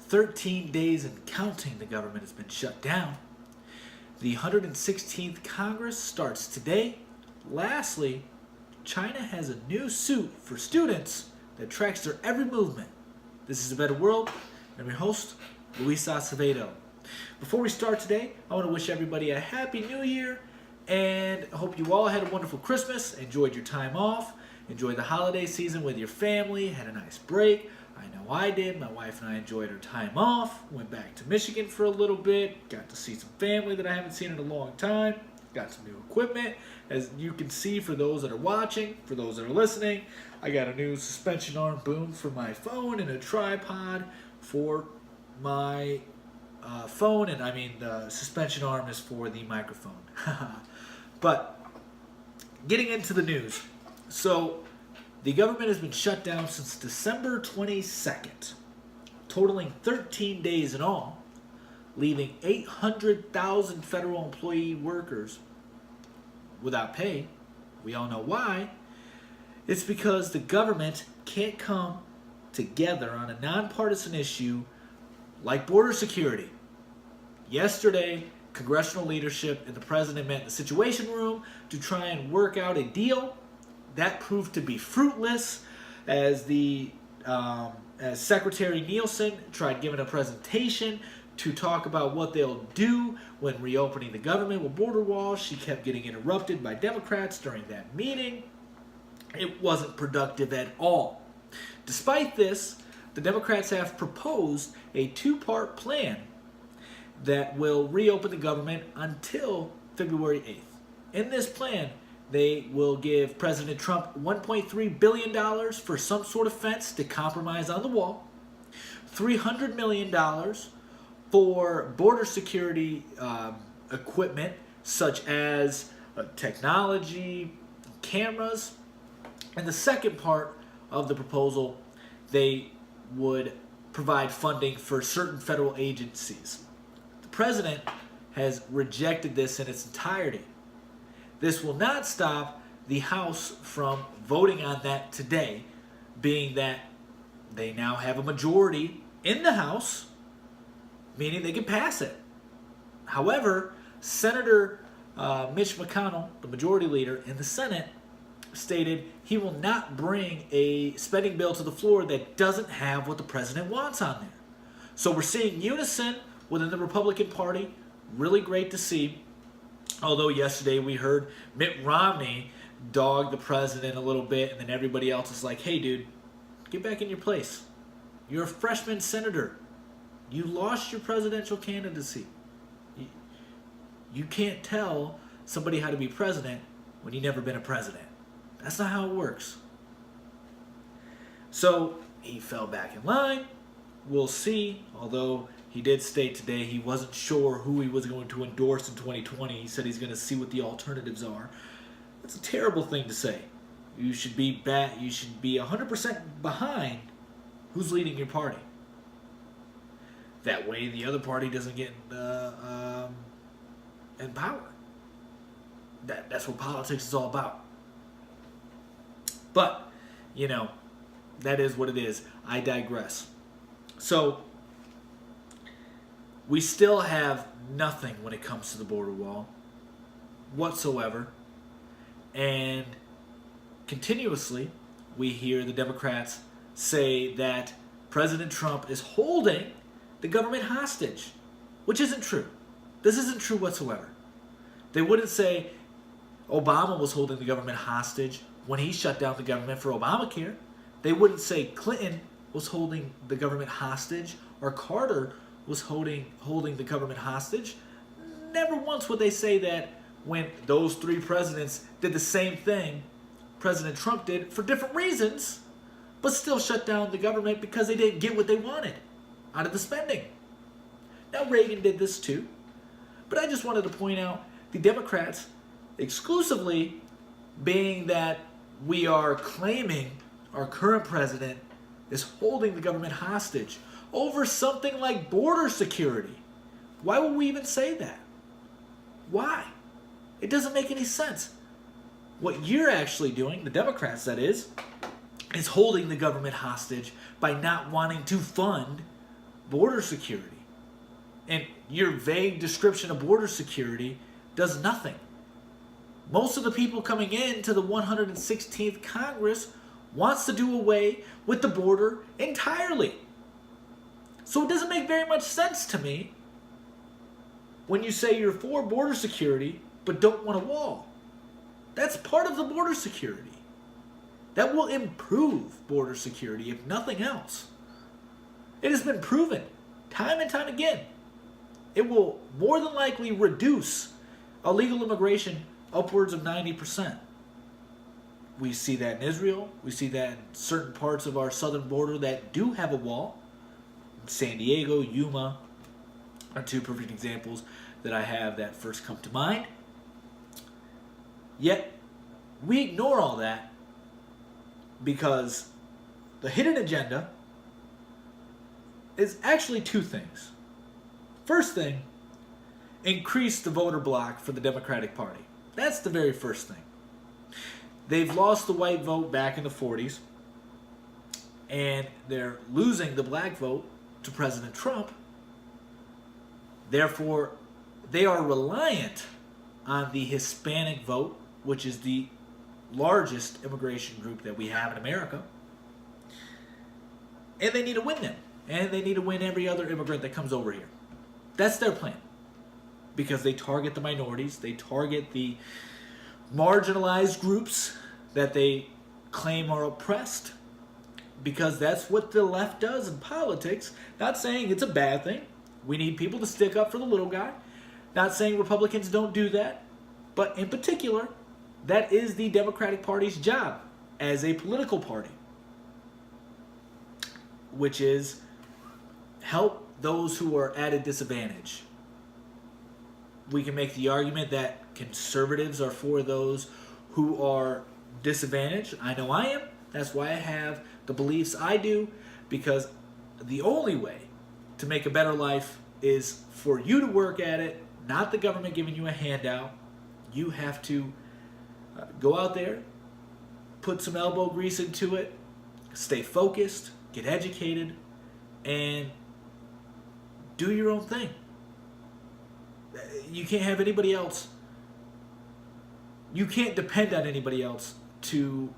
13 days and counting, the government has been shut down. The 116th Congress starts today. Lastly, China has a new suit for students that tracks their every movement. This is A Better World. I'm your host, Luis Acevedo. Before we start today, I want to wish everybody a Happy New Year, and I hope you all had a wonderful Christmas, enjoyed your time off, enjoyed the holiday season with your family, had a nice break. I know I did. My wife and I enjoyed our time off, went back to Michigan for a little bit, got to see some family that I haven't seen in a long time, got some new equipment. As you can see, for those that are watching, for those that are listening, I got a new suspension arm boom for my phone and a tripod for my phone, and I mean the suspension arm is for the microphone. But getting into the news, so the government has been shut down since December 22nd, totaling 13 days in all, leaving 800,000 federal employee workers without pay. We all know why. It's because the government can't come together on a nonpartisan issue like border security. Yesterday, congressional leadership and the president met in the Situation Room to try and work out a deal. That proved to be fruitless, as as Secretary Nielsen tried giving a presentation to talk about what they'll do when reopening the government with border walls. She kept getting interrupted by Democrats during that meeting. It wasn't productive at all. Despite this, the Democrats have proposed a two-part plan that will reopen the government until February 8th. In this plan, they will give President Trump $1.3 billion for some sort of fence to compromise on the wall, $300 million for border security equipment such as technology, cameras, and the second part of the proposal, they would provide funding for certain federal agencies. The president has rejected this in its entirety. This will not stop the House from voting on that today, being that they now have a majority in the House, meaning they can pass it. However, Senator Mitch McConnell, the majority leader in the Senate, stated he will not bring a spending bill to the floor that doesn't have what the president wants on there. So we're seeing unison within the Republican Party. Really great to see. Although yesterday we heard Mitt Romney dog the president a little bit, and then everybody else is like, hey dude, get back in your place. You're a freshman senator. You lost your presidential candidacy. You can't tell somebody how to be president when you've never been a president. That's not how it works. So he fell back in line. We'll see. Although he did state today he wasn't sure who he was going to endorse in 2020. He said he's going to see what the alternatives are. That's a terrible thing to say. You should be 100% behind who's leading your party. That way the other party doesn't get in power. That's what politics is all about. But, that is what it is. I digress. So, we still have nothing when it comes to the border wall whatsoever. And continuously, we hear the Democrats say that President Trump is holding the government hostage, which isn't true. This isn't true whatsoever. They wouldn't say Obama was holding the government hostage when he shut down the government for Obamacare. They wouldn't say Clinton was holding the government hostage or Carter was holding the government hostage. Never once would they say that when those three presidents did the same thing President Trump did for different reasons, but still shut down the government because they didn't get what they wanted out of the spending. Now Reagan did this too, but I just wanted to point out the Democrats exclusively being that we are claiming our current president is holding the government hostage over something like border security. Why would we even say that? Why? It doesn't make any sense. What you're actually doing, the Democrats that is holding the government hostage by not wanting to fund border security. And your vague description of border security does nothing. Most of the people coming into the 116th Congress wants to do away with the border entirely. So it doesn't make very much sense to me when you say you're for border security but don't want a wall. That's part of the border security. That will improve border security, if nothing else. It has been proven time and time again. It will more than likely reduce illegal immigration upwards of 90%. We see that in Israel. We see that in certain parts of our southern border that do have a wall. San Diego, Yuma are two perfect examples that I have that first come to mind. Yet, we ignore all that because the hidden agenda is actually two things. First thing, increase the voter bloc for the Democratic Party. That's the very first thing. They've lost the white vote back in the 40s, and they're losing the black vote to President Trump. Therefore, they are reliant on the Hispanic vote, which is the largest immigration group that we have in America. And they need to win them. And they need to win every other immigrant that comes over here. That's their plan. Because they target the minorities, they target the marginalized groups that they claim are oppressed, because that's what the left does in politics. Not saying it's a bad thing. We need people to stick up for the little guy. Not saying Republicans don't do that. But in particular, that is the Democratic Party's job as a political party, which is help those who are at a disadvantage. We can make the argument that conservatives are for those who are disadvantaged. I know I am. That's why I have the beliefs I do, because the only way to make a better life is for you to work at it, not the government giving you a handout. You have to go out there, put some elbow grease into it, stay focused, get educated, and do your own thing. You can't have anybody else. You can't depend on anybody else to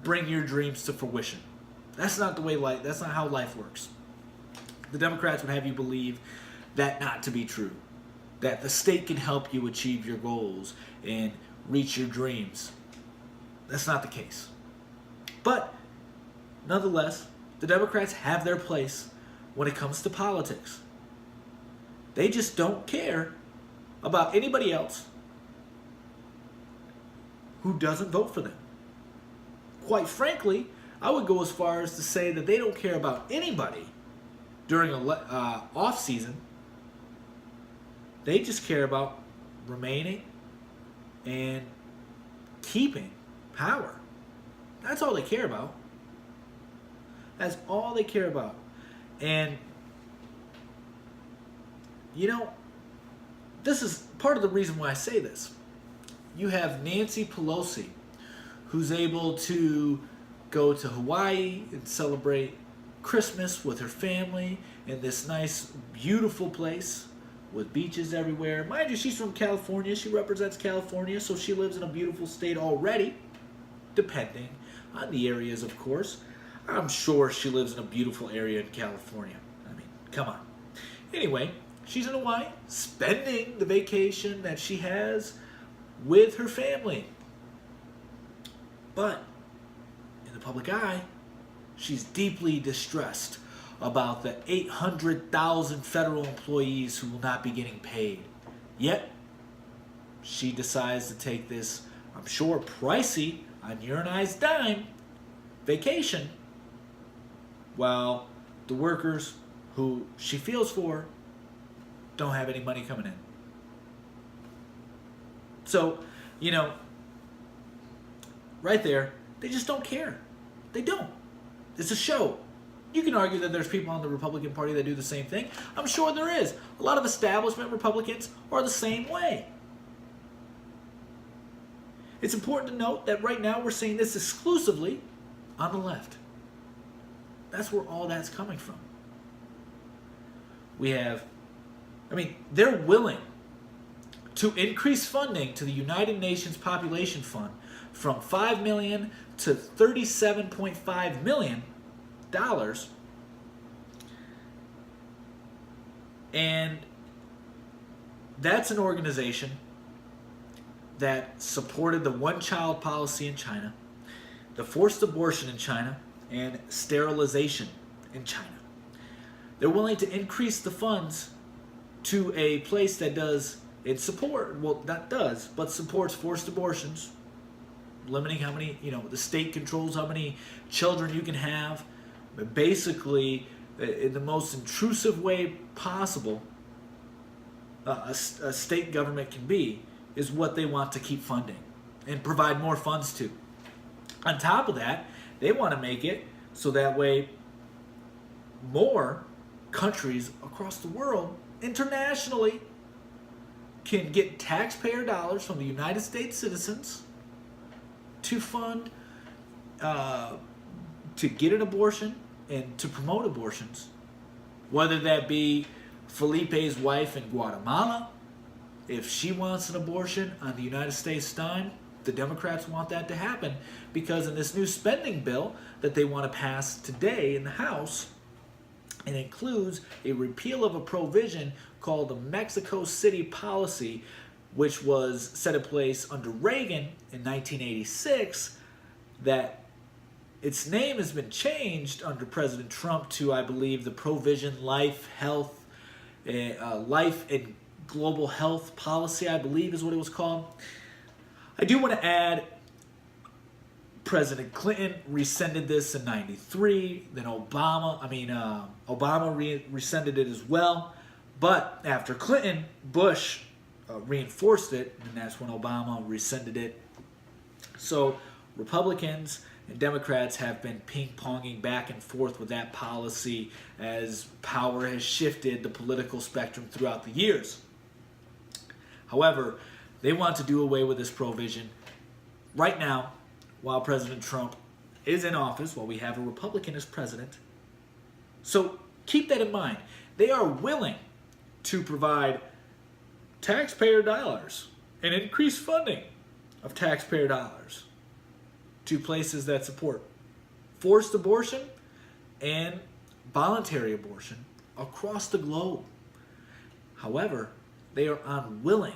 bring your dreams to fruition. That's not the way life. That's not how life works. The Democrats would have you believe that not to be true. That the state can help you achieve your goals and reach your dreams. That's not the case. But nonetheless, the Democrats have their place when it comes to politics. They just don't care about anybody else who doesn't vote for them. Quite frankly, I would go as far as to say that they don't care about anybody during off season. They just care about remaining and keeping power. That's all they care about. That's all they care about. And, you know, this is part of the reason why I say this. You have Nancy Pelosi, who's able to go to Hawaii and celebrate Christmas with her family in this nice, beautiful place with beaches everywhere. Mind you, she's from California. She represents California, so she lives in a beautiful state already, depending on the areas, of course. I'm sure she lives in a beautiful area in California. I mean, come on. Anyway, she's in Hawaii, spending the vacation that she has with her family. But in the public eye, she's deeply distressed about the 800,000 federal employees who will not be getting paid. Yet, she decides to take this, I'm sure, pricey, on your and I's dime, vacation, while the workers who she feels for don't have any money coming in. So, you know, right there, they just don't care. They don't. It's a show. You can argue that there's people on the Republican Party that do the same thing. I'm sure there is. A lot of establishment Republicans are the same way. It's important to note that right now we're seeing this exclusively on the left. That's where all that's coming from. We have, they're willing to increase funding to the United Nations Population Fund from $5 million to $37.5 million. And that's an organization that supported the one-child policy in China, the forced abortion in China, and sterilization in China. They're willing to increase the funds to a place that does it support, well, not does, but supports forced abortions, limiting how many, the state controls how many children you can have, but basically, in the most intrusive way possible, a state government can be, is what they want to keep funding and provide more funds to. On top of that, they want to make it so that way more countries across the world, internationally, can get taxpayer dollars from the United States citizens to fund, to get an abortion and to promote abortions. Whether that be Felipe's wife in Guatemala, if she wants an abortion on the United States dime, the Democrats want that to happen because in this new spending bill that they want to pass today in the House, it includes a repeal of a provision called the Mexico City Policy, which was set in place under Reagan in 1986, that its name has been changed under President Trump to, I believe, the Provision Life and Global Health Policy, I believe is what it was called. I do want to add, President Clinton rescinded this in '93. Then Obama rescinded it as well. But after Clinton, Bush reinforced it, and that's when Obama rescinded it. So Republicans and Democrats have been ping-ponging back and forth with that policy as power has shifted the political spectrum throughout the years. However, they want to do away with this provision right now while President Trump is in office, while we have a Republican as president. So keep that in mind. They are willing to provide taxpayer dollars and increase funding of taxpayer dollars to places that support forced abortion and voluntary abortion across the globe. However, they are unwilling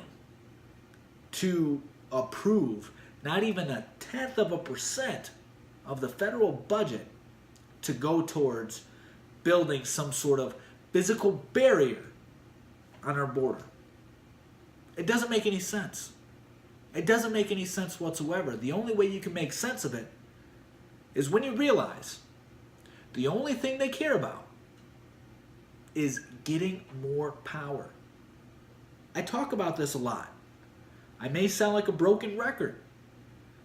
to approve not even 0.1% of the federal budget to go towards building some sort of physical barrier on our border. It doesn't make any sense. It doesn't make any sense whatsoever. The only way you can make sense of it is when you realize the only thing they care about is getting more power. I talk about this a lot. I may sound like a broken record.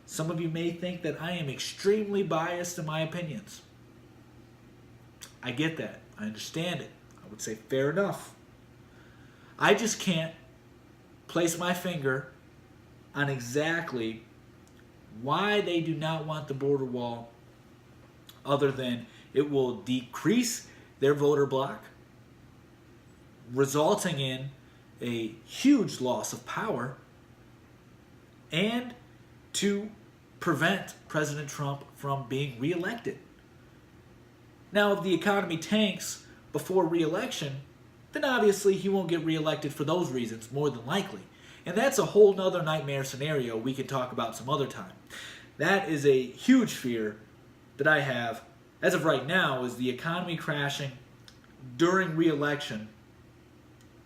Some of you may think that I am extremely biased in my opinions. I get that. I understand it. I would say fair enough. I just can't place my finger on exactly why they do not want the border wall, other than it will decrease their voter bloc, resulting in a huge loss of power, and to prevent President Trump from being reelected. Now, if the economy tanks before reelection, then obviously he won't get reelected for those reasons, more than likely. And that's a whole nother nightmare scenario we can talk about some other time. That is a huge fear that I have, as of right now, is the economy crashing during reelection,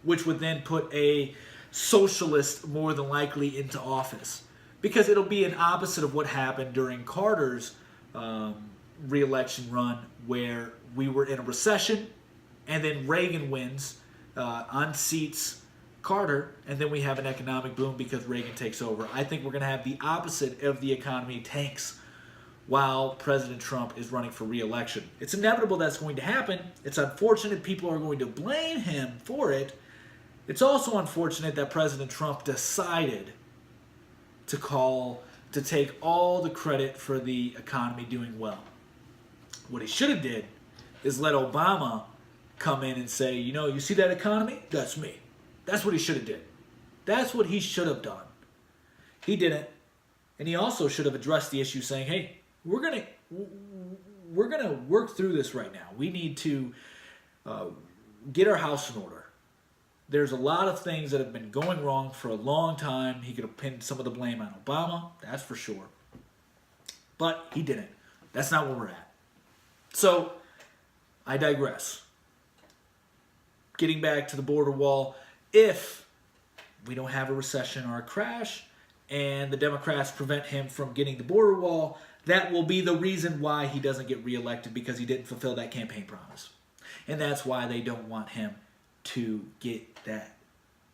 which would then put a socialist more than likely into office. Because it'll be an opposite of what happened during Carter's reelection run, where we were in a recession, and then Reagan wins, unseats Carter, and then we have an economic boom because Reagan takes over. I think we're going to have the opposite of the economy tanks while President Trump is running for re-election. It's inevitable that's going to happen. It's unfortunate people are going to blame him for it. It's also unfortunate that President Trump decided to take all the credit for the economy doing well. What he should have did is let Obama come in and say, you see that economy? That's me. That's what he should have did. That's what he should have done. He didn't. And he also should have addressed the issue saying, hey, we're going to work through this right now. We need to get our house in order. There's a lot of things that have been going wrong for a long time. He could have pinned some of the blame on Obama, that's for sure. But he didn't. That's not where we're at. So, I digress. Getting back to the border wall, if we don't have a recession or a crash, and the Democrats prevent him from getting the border wall, that will be the reason why he doesn't get reelected, because he didn't fulfill that campaign promise. And that's why they don't want him to get that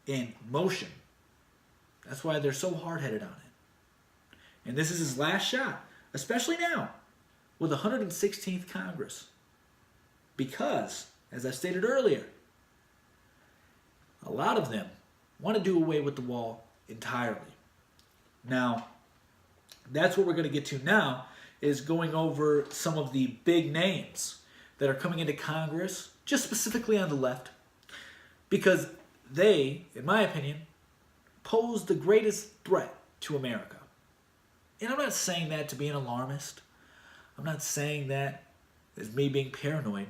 in motion. That's why they're so hard-headed on it. And this is his last shot, especially now, with the 116th Congress. Because, as I stated earlier, a lot of them want to do away with the wall entirely. Now, that's what we're going to get to now, is going over some of the big names that are coming into Congress, just specifically on the left, because they, in my opinion, pose the greatest threat to America. And I'm not saying that to be an alarmist. I'm not saying that as me being paranoid.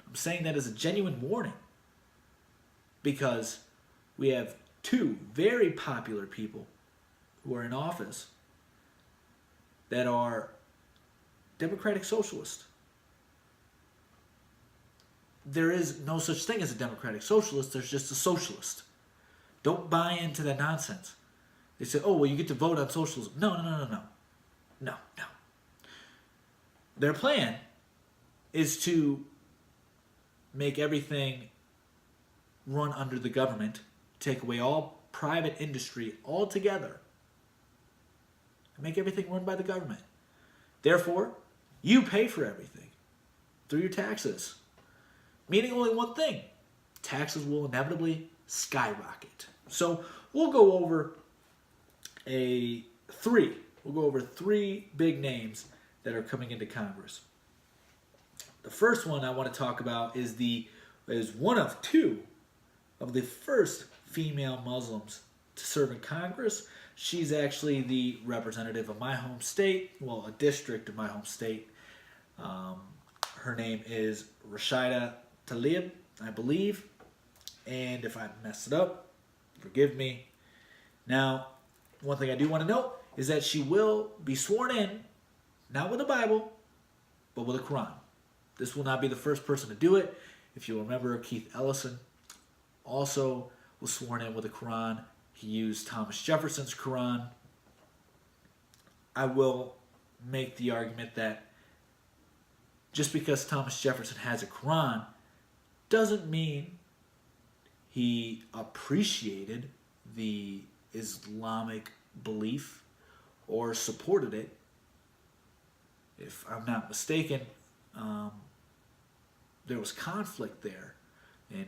I'm saying that as a genuine warning. Because we have two very popular people who are in office that are Democratic Socialists. There is no such thing as a Democratic Socialist. There's just a socialist. Don't buy into that nonsense. They say, oh, well, you get to vote on socialism. No. Their plan is to make everything run under the government, take away all private industry altogether, and make everything run by the government. Therefore, you pay for everything through your taxes. Meaning only one thing: taxes will inevitably skyrocket. So we'll go over three big names that are coming into Congress. The first one I want to talk about is one of two of the first female Muslims to serve in Congress. She's actually the representative of my home state, well, a district of my home state. Her name is Rashida Tlaib, I believe. And if I messed it up, forgive me. Now, one thing I do want to note is that she will be sworn in, not with a Bible, but with a Quran. This will not be the first person to do it. If you remember, Keith Ellison also was sworn in with a Quran. He used Thomas Jefferson's Quran. I will make the argument that just because Thomas Jefferson has a Quran doesn't mean he appreciated the Islamic belief or supported it. If I'm not mistaken, there was conflict there. And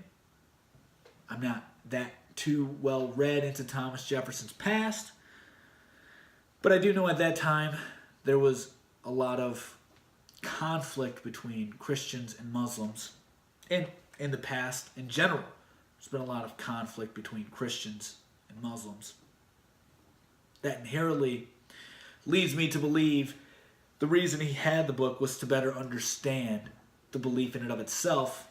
I'm not that too well read into Thomas Jefferson's past, but I do know at that time there was a lot of conflict between Christians and Muslims. And in the past, in general, there's been a lot of conflict between Christians and Muslims. That inherently leads me to believe the reason he had the book was to better understand the belief in and of itself,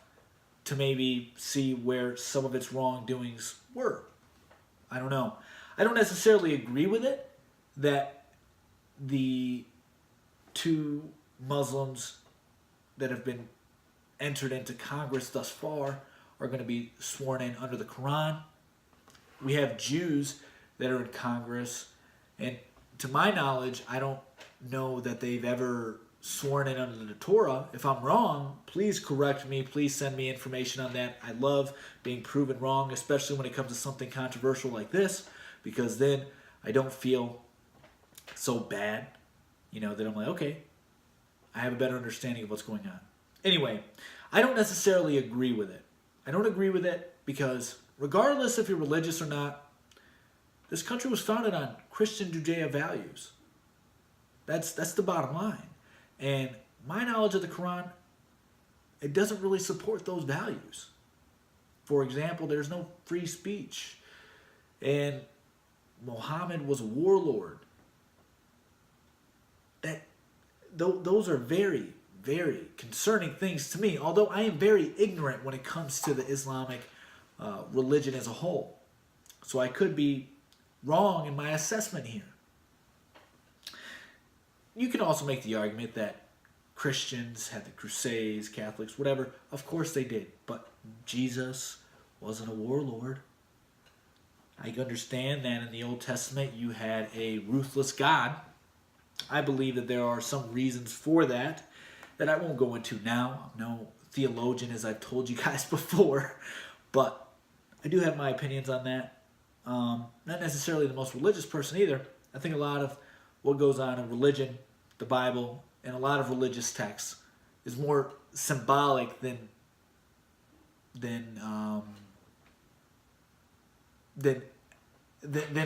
to maybe see where some of its wrongdoings were. I don't know. I don't necessarily agree with it that the two Muslims that have been entered into Congress thus far are going to be sworn in under the Quran. We have Jews that are in Congress, and to my knowledge, I don't know that they've ever sworn in under the Torah. If I'm wrong, please correct me. Please send me information on that. I love being proven wrong, especially when it comes to something controversial like this, because then I don't feel so bad, that I'm like, okay, I have a better understanding of what's going on. Anyway, I don't necessarily agree with it. I don't agree with it because regardless if you're religious or not, this country was founded on Christian Judea values. That's the bottom line. And my knowledge of the Quran it doesn't really support those values. For example, there's no free speech. And Muhammad was a warlord. Those are very, very concerning things to me, although I am very ignorant when it comes to the Islamic religion as a whole. So I could be wrong in my assessment here. You can also make the argument that Christians had the Crusades, Catholics, whatever. Of course they did. But Jesus wasn't a warlord. I understand that in the Old Testament you had a ruthless God. I believe that there are some reasons for that I won't go into now. I'm no theologian, as I've told you guys before. But I do have my opinions on that. Not necessarily the most religious person either. I think a lot of what goes on in religion, the Bible, and a lot of religious texts is more symbolic than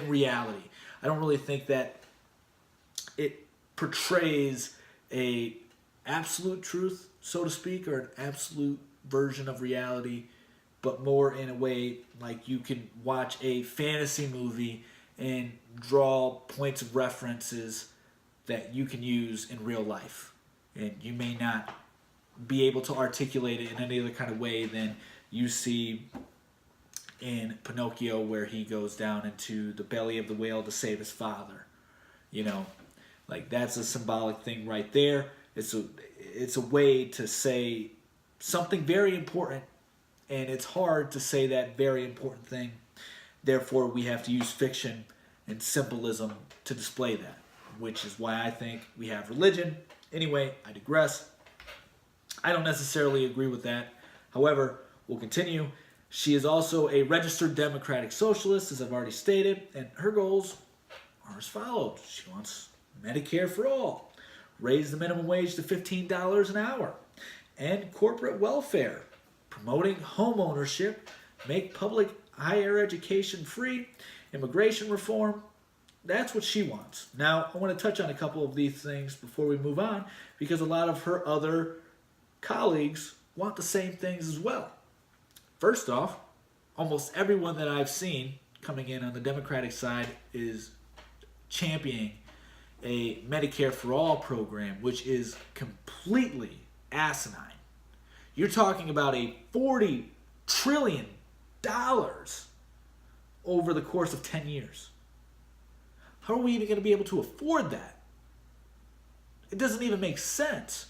reality. I don't really think that it portrays a absolute truth, so to speak, or an absolute version of reality, but more in a way like you can watch a fantasy movie and draw points of references that you can use in real life. And you may not be able to articulate it in any other kind of way than you see in Pinocchio, where he goes down into the belly of the whale to save his father. You know, like that's a symbolic thing right there. It's a way to say something very important, and it's hard to say that very important thing. Therefore, we have to use fiction and symbolism to display that, which is why I think we have religion. Anyway, I digress. I don't necessarily agree with that. However, we'll continue. She is also a registered Democratic Socialist, as I've already stated, and her goals are as follows. She wants Medicare for all, raise the minimum wage to $15 an hour, end corporate welfare, promoting home ownership, make public higher education free, immigration reform. That's what she wants. Now, I want to touch on a couple of these things before we move on, because a lot of her other colleagues want the same things as well. First off, almost everyone that I've seen coming in on the Democratic side is championing a Medicare for All program, which is completely asinine. You're talking about a $40 trillion over the course of 10 years. How are we even going to be able to afford that? It doesn't even make sense.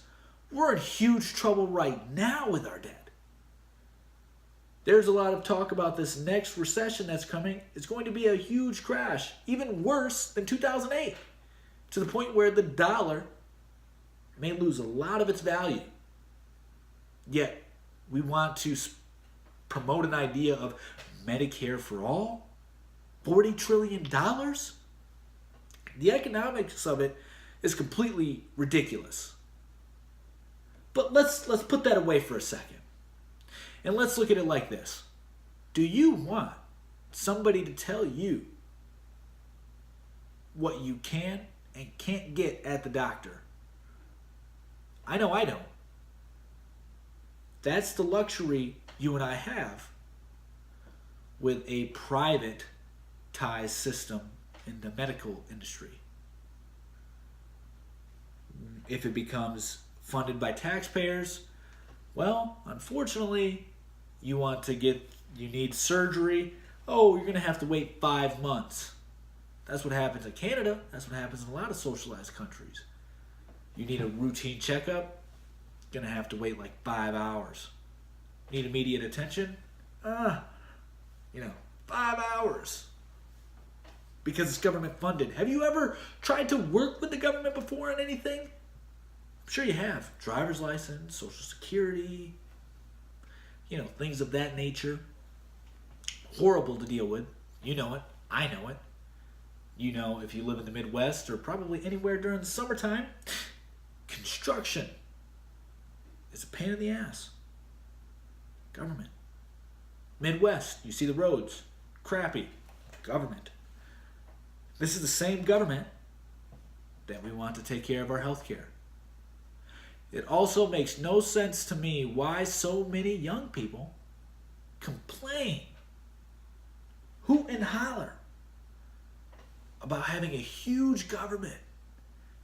We're in huge trouble right now with our debt. There's a lot of talk about this next recession that's coming. It's going to be a huge crash, even worse than 2008, to the point where the dollar may lose a lot of its value. Yet, we want to promote an idea of Medicare for all? $40 trillion? The economics of it is completely ridiculous. But let's put that away for a second. And let's look at it like this. Do you want somebody to tell you what you can and can't get at the doctor? I know I don't. That's the luxury you and I have with a privatized system in the medical industry. If it becomes funded by taxpayers, well, unfortunately, you need surgery. Oh, you're going to have to wait 5 months. That's what happens in Canada. That's what happens in a lot of socialized countries. You need a routine checkup. You're going to have to wait like 5 hours. Need immediate attention? 5 hours. Because it's government funded. Have you ever tried to work with the government before on anything? I'm sure you have. Driver's license, Social Security, things of that nature. Horrible to deal with. You know it. I know it. If you live in the Midwest or probably anywhere during the summertime, construction is a pain in the ass. Government. Midwest, you see the roads. Crappy. Government. This is the same government that we want to take care of our health care. It also makes no sense to me why so many young people complain, hoot and holler about having a huge government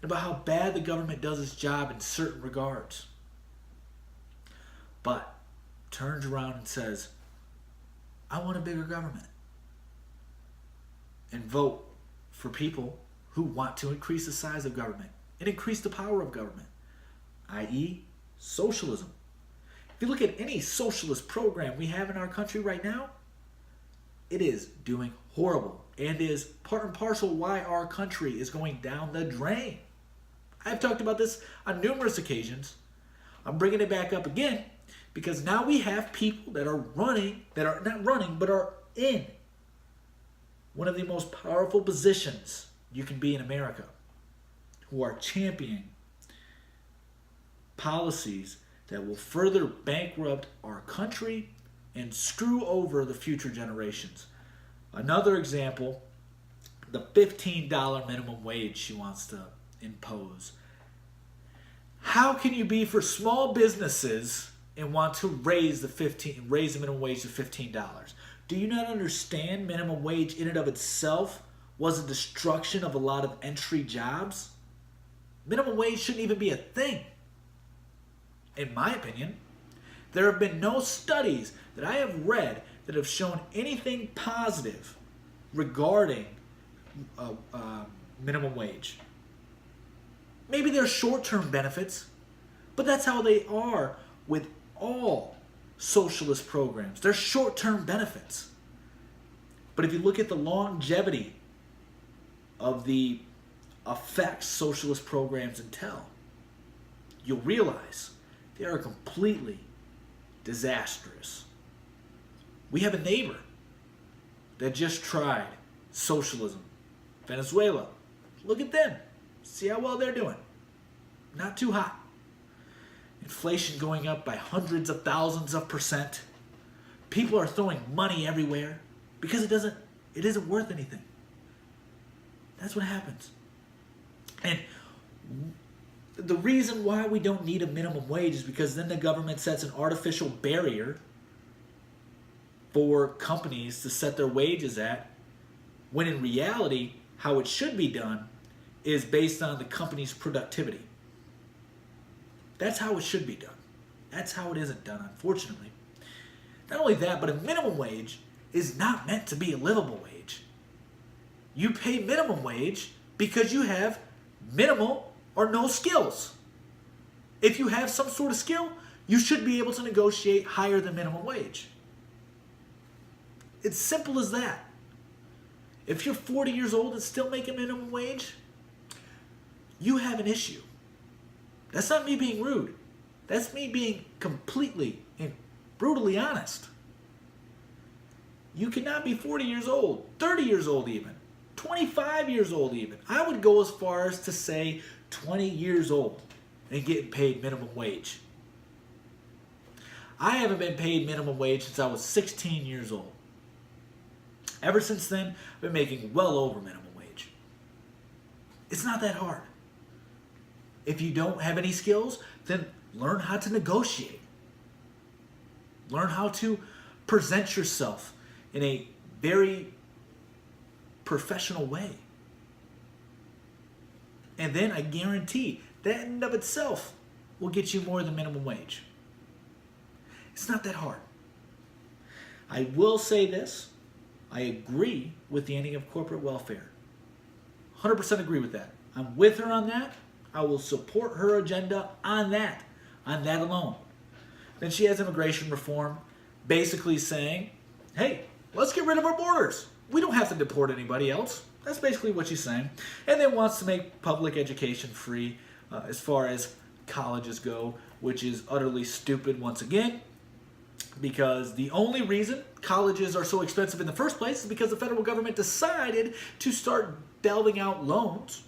and about how bad the government does its job in certain regards. But turns around and says, I want a bigger government. And vote for people who want to increase the size of government and increase the power of government, i.e. socialism. If you look at any socialist program we have in our country right now, it is doing horrible and is part and parcel why our country is going down the drain. I've talked about this on numerous occasions. I'm bringing it back up again because now we have people that are running, that are not running, but are in one of the most powerful positions you can be in America, who are championing policies that will further bankrupt our country and screw over the future generations. Another example, the $15 minimum wage she wants to impose. How can you be for small businesses and want to raise the minimum wage to $15? Do you not understand minimum wage in and of itself was a destruction of a lot of entry jobs? Minimum wage shouldn't even be a thing. In my opinion, there have been no studies that I have read that have shown anything positive regarding minimum wage. Maybe there are short-term benefits, but that's how they are with all socialist programs. They're short-term benefits. But if you look at the longevity of the effects socialist programs entail, you'll realize they are completely disastrous. We have a neighbor that just tried socialism, Venezuela. Look at them. See how well they're doing. Not too hot. Inflation going up by hundreds of thousands of %. People are throwing money everywhere because it isn't worth anything. That's what happens. And the reason why we don't need a minimum wage is because then the government sets an artificial barrier for companies to set their wages at, when in reality, how it should be done is based on the company's productivity. That's how it should be done. That's how it isn't done, unfortunately. Not only that, but a minimum wage is not meant to be a livable wage. You pay minimum wage because you have minimal or no skills. If you have some sort of skill, you should be able to negotiate higher than minimum wage. It's simple as that. If you're 40 years old and still making minimum wage, you have an issue. That's not me being rude. That's me being completely and brutally honest. You cannot be 40 years old, 30 years old even, 25 years old even. I would go as far as to say 20 years old and getting paid minimum wage. I haven't been paid minimum wage since I was 16 years old. Ever since then, I've been making well over minimum wage. It's not that hard. If you don't have any skills, then learn how to negotiate. Learn how to present yourself in a very professional way. And then I guarantee that in and of itself will get you more than minimum wage. It's not that hard. I will say this. I agree with the ending of corporate welfare. 100% agree with that. I'm with her on that. I will support her agenda on that alone. Then she has immigration reform, basically saying, hey, let's get rid of our borders. We don't have to deport anybody else. That's basically what she's saying. And then wants to make public education free as far as colleges go, which is utterly stupid once again, because the only reason colleges are so expensive in the first place is because the federal government decided to start delving out loans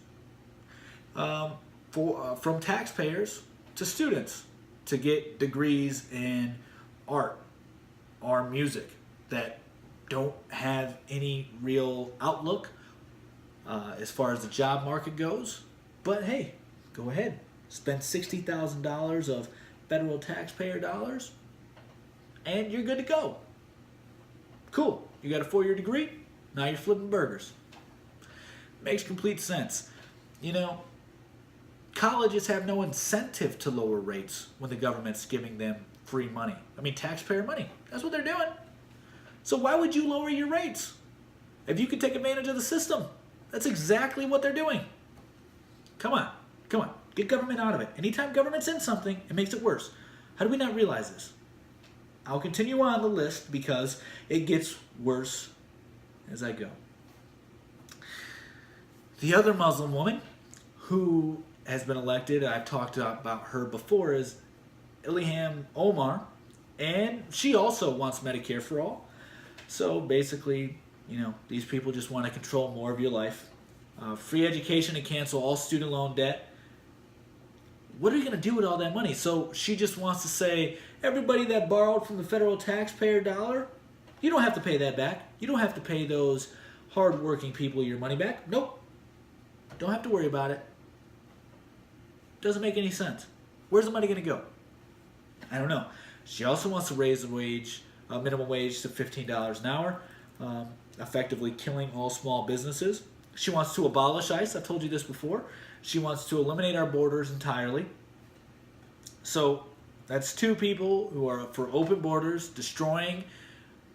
from taxpayers to students to get degrees in art or music that don't have any real outlook as far as the job market goes. But hey, go ahead, spend $60,000 of federal taxpayer dollars, and you're good to go. Cool. You got a 4-year degree, now you're flipping burgers. Makes complete sense. You know, colleges have no incentive to lower rates when the government's giving them free money. I mean, taxpayer money. That's what they're doing. So why would you lower your rates? If you could take advantage of the system, that's exactly what they're doing. Come on. Get government out of it. Anytime government's in something, it makes it worse. How do we not realize this? I'll continue on the list because it gets worse as I go. The other Muslim woman who has been elected, I've talked about her before, is Ilham Omar, and she also wants Medicare for all. So basically, you know, these people just want to control more of your life. Free education and cancel all student loan debt. What are you going to do with all that money? So she just wants to say, everybody that borrowed from the federal taxpayer dollar, you don't have to pay that back. You don't have to pay those hardworking people your money back. Nope. Don't have to worry about it. Doesn't make any sense. Where's the money going to go? I don't know. She also wants to raise the minimum wage to $15 an hour, effectively killing all small businesses. She wants to abolish ICE. I've told you this before. She wants to eliminate our borders entirely. So that's two people who are for open borders, destroying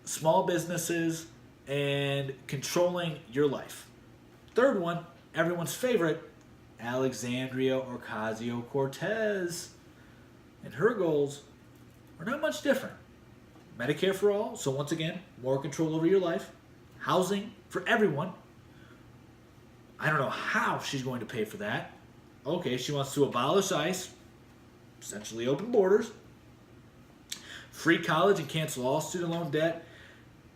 small businesses, and controlling your life. Third one, everyone's favorite, Alexandria Ocasio-Cortez. And her goals are not much different. Medicare for all, so once again, more control over your life. Housing for everyone. I don't know how she's going to pay for that. Okay, she wants to abolish ICE, essentially open borders, free college and cancel all student loan debt,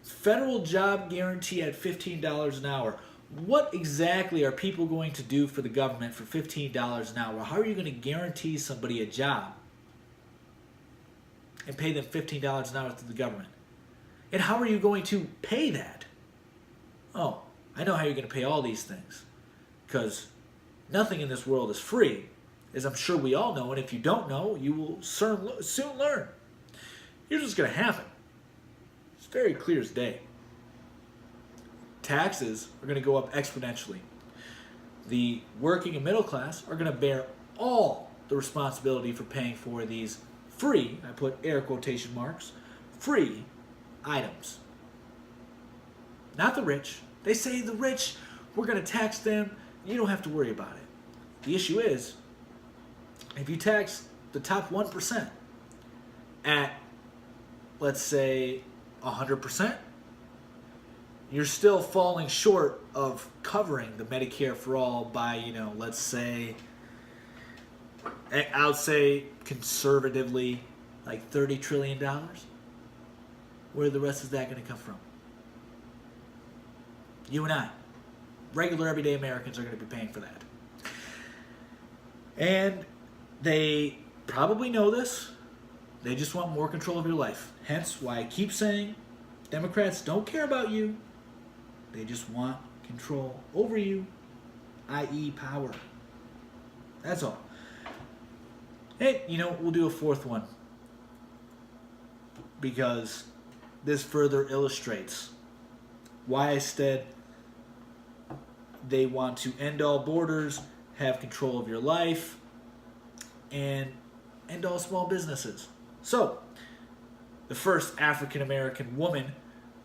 federal job guarantee at $15 an hour. What exactly are people going to do for the government for $15 an hour? How are you going to guarantee somebody a job and pay them $15 an hour through the government? And how are you going to pay that? Oh, I know how you're going to pay all these things. Because nothing in this world is free, as I'm sure we all know, and if you don't know, you will soon learn. Here's what's going to happen. It's very clear as day. Taxes are going to go up exponentially. The working and middle class are going to bear all the responsibility for paying for these free, I put air quotation marks, free items. Not the rich. They say the rich, we're going to tax them. You don't have to worry about it. The issue is, if you tax the top 1% at, let's say, 100%, you're still falling short of covering the Medicare for all by, let's say, I would say conservatively, like $30 trillion. Where the rest is that going to come from? You and I. Regular everyday Americans are going to be paying for that. And they probably know this. They just want more control of your life. Hence why I keep saying Democrats don't care about you. They just want control over you, i.e. power. That's all. Hey, we'll do a fourth one. Because this further illustrates why I said they want to end all borders, have control of your life, and end all small businesses. So, the first African-American woman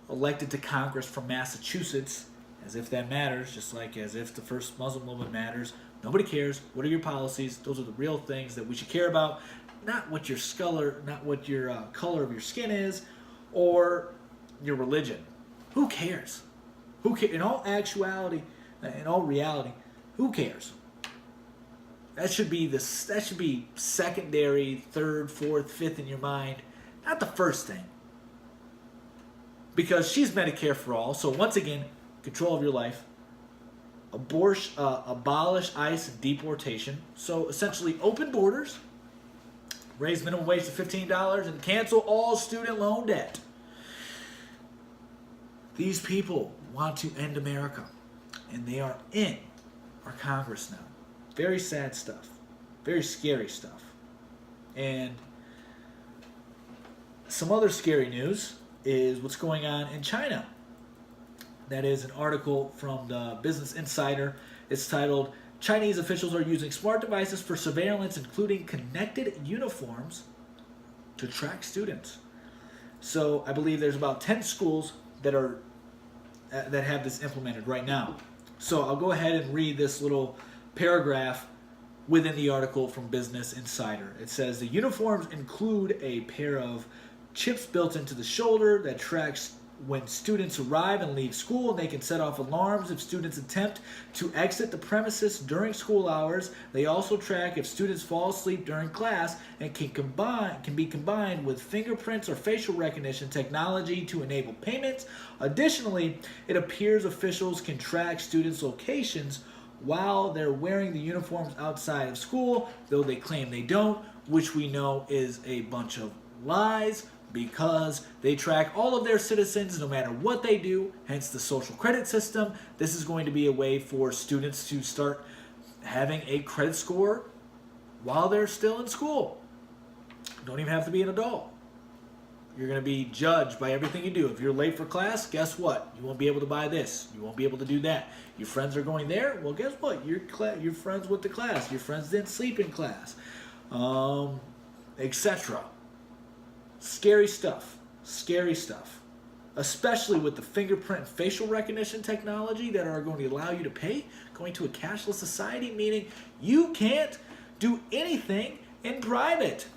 elected to Congress from Massachusetts, as if that matters, just like as if the first Muslim woman matters. Nobody cares. What are your policies? Those are the real things that we should care about, not what your color of your skin is, or your religion. Who cares? Who cares? In all actuality, in all reality, who cares? That should be secondary, third, fourth, fifth in your mind, not the first thing. Because she's Medicare for all, so once again, control of your life. Abolish ICE and deportation. So essentially, open borders, raise minimum wage to $15, and cancel all student loan debt. These people want to end America, and they are in our Congress now. Very sad stuff. Very scary stuff. And some other scary news is what's going on in China. That is an article from the Business Insider. It's titled, Chinese officials are using smart devices for surveillance, including connected uniforms, to track students. So I believe there's about 10 schools that have this implemented right now. So I'll go ahead and read this little paragraph within the article from Business Insider. It says the uniforms include a pair of chips built into the shoulder that tracks when students arrive and leave school, and they can set off alarms if students attempt to exit the premises during school hours. They also track if students fall asleep during class and can be combined with fingerprints or facial recognition technology to enable payments. Additionally, it appears officials can track students' locations while they're wearing the uniforms outside of school, though they claim they don't, which we know is a bunch of lies, because they track all of their citizens no matter what they do, hence the social credit system. This is going to be a way for students to start having a credit score while they're still in school. Don't even have to be an adult. You're going to be judged by everything you do. If you're late for class, guess what? You won't be able to buy this. You won't be able to do that. Your friends are going there. Well, guess what? You're friends with the class. Your friends didn't sleep in class, etc. Scary stuff. Scary stuff. Especially with the fingerprint and facial recognition technology that are going to allow you to pay, going to a cashless society, meaning you can't do anything in private.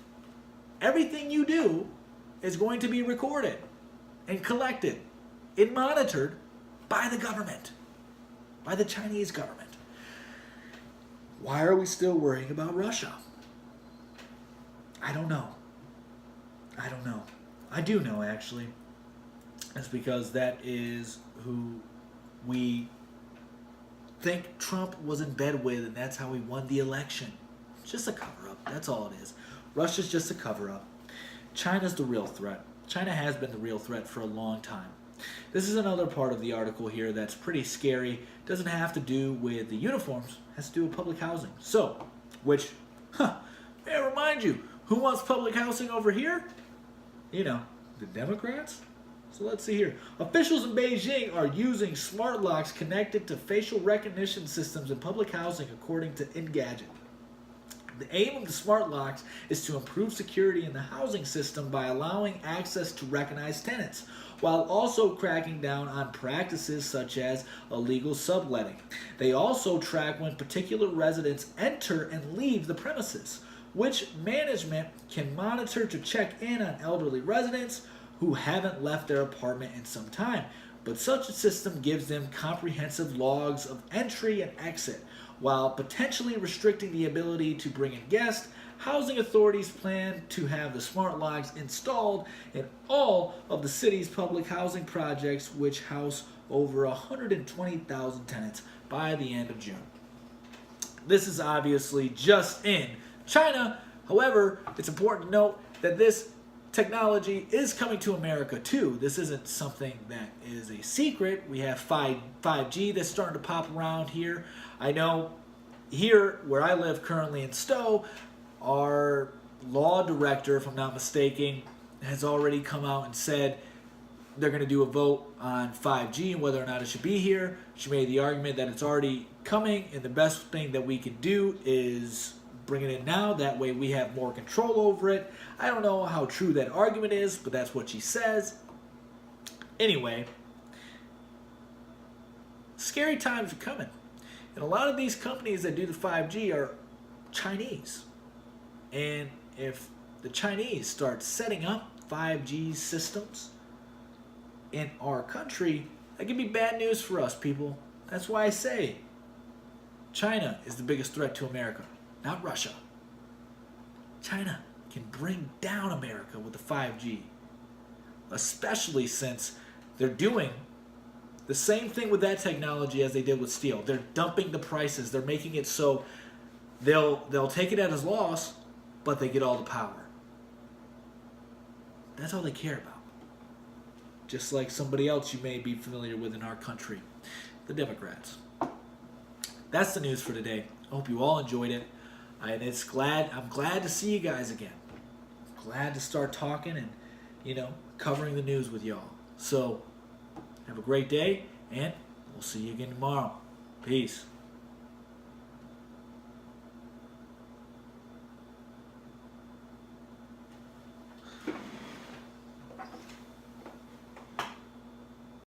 Everything you do is going to be recorded and collected and monitored by the government, by the Chinese government. Why are we still worrying about Russia? I don't know. I do know, actually. It's because that is who we think Trump was in bed with, and that's how he won the election. It's just a cover-up. That's all it is. Russia's just a cover-up. China's the real threat. China has been the real threat for a long time. This is another part of the article here that's pretty scary. Doesn't have to do with the uniforms. Has to do with public housing. So, may I remind you, who wants public housing over here? You know, the Democrats? So let's see here. Officials in Beijing are using smart locks connected to facial recognition systems in public housing, according to Engadget. The aim of the smart locks is to improve security in the housing system by allowing access to recognized tenants, while also cracking down on practices such as illegal subletting. They also track when particular residents enter and leave the premises, which management can monitor to check in on elderly residents who haven't left their apartment in some time. But such a system gives them comprehensive logs of entry and exit, while potentially restricting the ability to bring in guests. Housing authorities plan to have the smart locks installed in all of the city's public housing projects, which house over 120,000 tenants by the end of June. This is obviously just in China. However, it's important to note that this technology is coming to America too. This isn't something that is a secret. We have 5G that's starting to pop around here. I know here where I live currently in Stowe, our law director, if I'm not mistaken, has already come out and said they're going to do a vote on 5G and whether or not it should be here. She made the argument that it's already coming, and the best thing that we can do is bring it in now. That way we have more control over it. I don't know how true that argument is, but that's what she says. Anyway, scary times are coming. And a lot of these companies that do the 5G are Chinese. And if the Chinese start setting up 5G systems in our country, that could be bad news for us, people. That's why I say China is the biggest threat to America, not Russia. China can bring down America with the 5G, especially since they're doing the same thing with that technology as they did with steel. They're dumping the prices. They're making it so they'll take it at as loss, but they get all the power. That's all they care about. Just like somebody else you may be familiar with in our country, the Democrats. That's the news for today. I hope you all enjoyed it. And I'm glad to see you guys again. Glad to start talking and, covering the news with y'all. So, have a great day, and we'll see you again tomorrow. Peace.